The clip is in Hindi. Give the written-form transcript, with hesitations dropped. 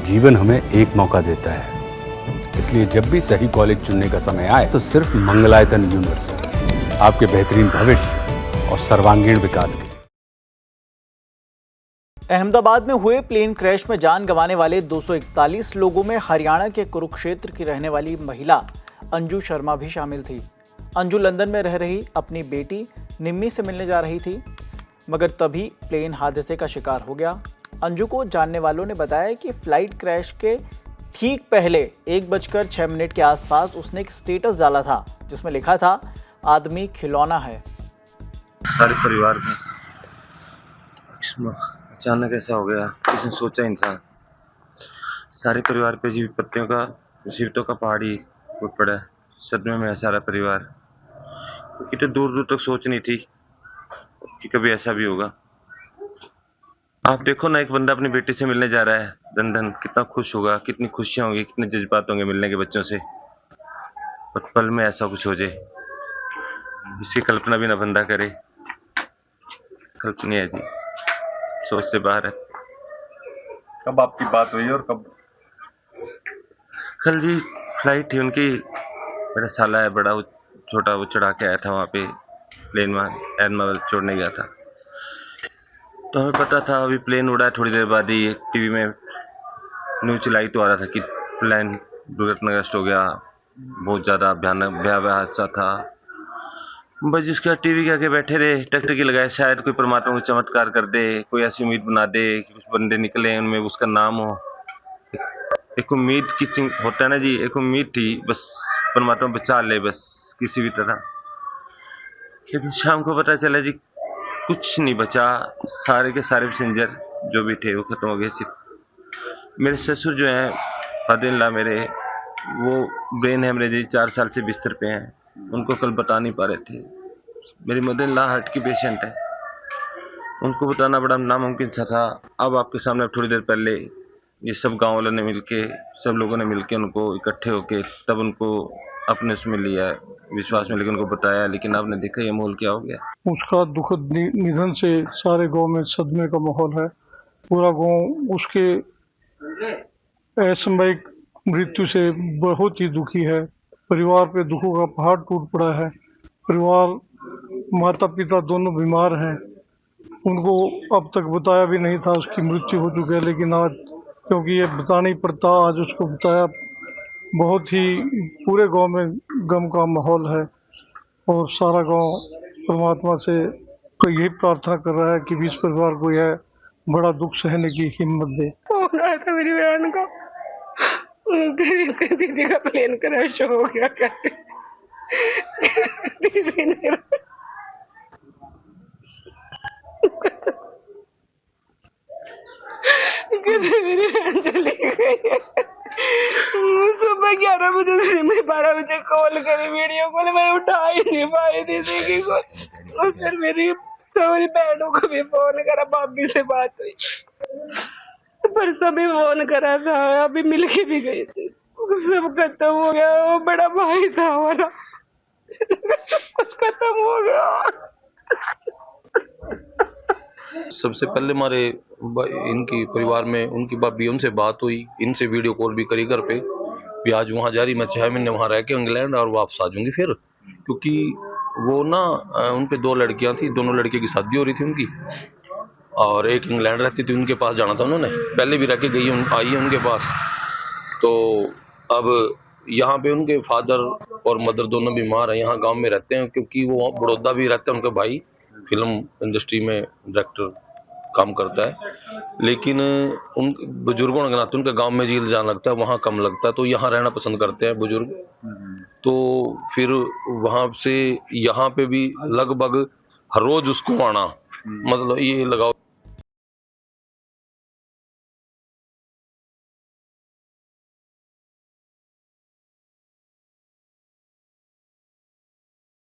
जीवन हमें एक मौका देता है, इसलिए जब भी सही कॉलेज चुनने का समय आए तो सिर्फ मंगलायतन यूनिवर्सिटी आपके बेहतरीन भविष्य और सर्वांगीण विकास के लिए। अहमदाबाद में हुए प्लेन क्रैश में जान गंवाने वाले 241 लोगों में हरियाणा के कुरुक्षेत्र की रहने वाली महिला अंजू शर्मा भी शामिल थी। अंजू लंदन में रह रही अपनी बेटी निम्मी से मिलने जा रही थी, मगर तभी प्लेन हादसे का शिकार हो गया। अंजू को जानने वालों ने बताया कि फ्लाइट क्रैश के ठीक पहले 1:06 के आसपास उसने एक स्टेटस डाला था जिसमें लिखा था, आदमी खिलौना है। सारे परिवार में अचानक ऐसा हो गया, किसी ने सोचा नहीं था। सारे परिवार पे जी विपत्तियों का, मुसीबतों का पहाड़ी टूट पड़ा। सदमे में है सारा परिवार, क्योंकि तो दूर दूर तक सोच नहीं थी कि कभी ऐसा भी होगा। आप देखो ना, एक बंदा अपनी बेटी से मिलने जा रहा है लंदन, कितना खुश होगा, कितनी खुशियां होंगी, कितने जज्बात होंगे मिलने के बच्चों से, और पल में ऐसा कुछ हो जाए, इसकी कल्पना भी ना बंदा करे। कल्पनीय है जी, सोच से बाहर है। कब आपकी बात हुई और कब? कल जी फ्लाइट थी उनकी, बड़ा साला है, बड़ा छोटा, वो चढ़ा के आया था वहाँ पे प्लेन में, एयरमावल छोड़ने गया था। तो हमें पता था अभी प्लेन उड़ा है, थोड़ी देर बाद ही टीवी में न्यूज चलाई तो आ रहा था कि प्लेन दुर्घटनाग्रस्त हो गया, बहुत ज़्यादा भयावह हादसा था। बस जिसका टीवी के आगे बैठे रहे, टकटकी लगाए, शायद कोई परमात्मा को चमत्कार कर दे, कोई ऐसी उम्मीद बना दे कि कुछ बंदे निकले उनमें उसका नाम हो। एक उम्मीद की होता है ना जी, एक उम्मीद थी, बस परमात्मा बचा ले बस किसी भी तरह। लेकिन शाम को पता चला जी कुछ नहीं बचा, सारे के सारे पैसेंजर जो भी थे वो खत्म हो गए। सिर्फ मेरे ससुर जो हैं, फादर इन लॉ मेरे, वो ब्रेन हेमरेज 4 साल से बिस्तर पे हैं, उनको कल बता नहीं पा रहे थे। मेरी मदर इन लॉ हार्ट की पेशेंट है, उनको बताना बड़ा नामुमकिन सा था। अब आपके सामने थोड़ी देर पहले ये सब गाँव वालों ने मिलके, सब लोगों ने मिलके उनको इकट्ठे होके तब उनको अपने उसमें लिया, विश्वास में लेकर उनको बताया। लेकिन आपने देखा ये माहौल क्या हो गया। उसका दुखद निधन से सारे गांव में सदमे का माहौल है। पूरा गांव उसके असामयिक मृत्यु से बहुत ही दुखी है। परिवार पे दुखों का पहाड़ टूट पड़ा है। परिवार, माता पिता दोनों बीमार हैं। उनको अब तक बताया भी नहीं था उसकी मृत्यु हो चुकी है, लेकिन आज क्योंकि ये बताना ही पड़ता, आज उसको बताया। बहुत ही पूरे गांव में गम का माहौल है और सारा गांव परमात्मा से तो यही प्रार्थना कर रहा है कि इस परिवार को यह बड़ा दुख सहने की हिम्मत दे। फोन आया था मेरी बहन का, दीदी का प्लेन क्रैश हो गया, कहते दीदी ने मेरी बहन चली गई है। सुबह 11 बजे से मैं 12 बजे कॉल करी, वीडियो कॉल, मैंने उठा ही नहीं पाई दीदी की कॉल। और फिर मेरी सारी बहनों को भी फोन करा, भाभी से बात हुई, परसों भी फोन करा था, अभी मिलके भी गई थी, सब खत्म हो गया। वो बड़ा भाई था हमारा, कुछ खत्म हो गया। सबसे पहले हमारे इनकी परिवार में उनकी भाभी, उनसे बात हुई, इनसे वीडियो कॉल भी करी घर पे भी आज वहाँ जा रही, मैं 6 महीने वहाँ रह के इंग्लैंड और वापस आ जाऊंगी फिर, क्योंकि वो ना उन पे 2 लड़कियां थी, दोनों लड़के की शादी हो रही थी उनकी, और एक इंग्लैंड रहती थी, उनके पास जाना था। उन्होंने पहले भी रह के गई, आई है उनके पास। तो अब यहाँ पे उनके फादर और मदर दोनों बीमार हैं, यहाँ गाँव में रहते हैं, क्योंकि वो बड़ौदा भी रहते हैं। उनका भाई फिल्म इंडस्ट्री में डायरेक्टर काम करता है, लेकिन उन बुजुर्गों के नाते उनके गांव में जी जाना लगता है, वहाँ कम लगता है, तो यहाँ रहना पसंद करते हैं बुजुर्ग। तो फिर वहाँ से यहाँ पे भी लगभग हर रोज उसको आना, मतलब ये लगाओ